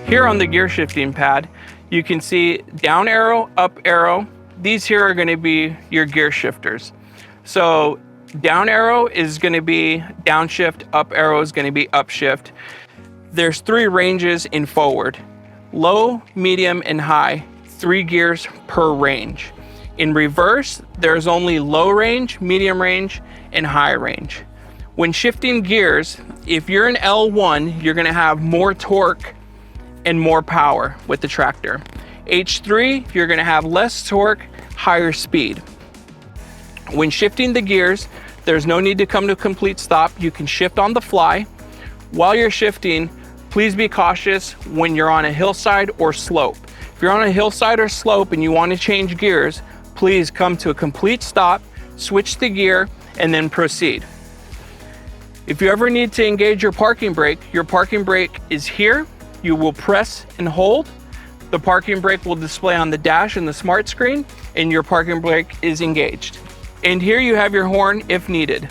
Here on the gear shifting pad, you can see down arrow, up arrow. These here are going to be your gear shifters. So down arrow is going to be downshift, up arrow is going to be upshift. There's 3 ranges in forward: low, medium, and high, 3 gears per range. In reverse, there's only low range, medium range, and high range. When shifting gears, if you're in L1, you're going to have more torque and more power with the tractor. H3, you're going to have less torque, higher speed. When shifting the gears, there's no need to come to a complete stop. You can shift on the fly. While you're shifting, please be cautious when you're on a hillside or slope. If you're on a hillside or slope and you want to change gears, please come to a complete stop, switch the gear, and then proceed. If you ever need to engage your parking brake is here. You will press and hold. The parking brake will display on the dash and the smart screen, and your parking brake is engaged. And here you have your horn if needed.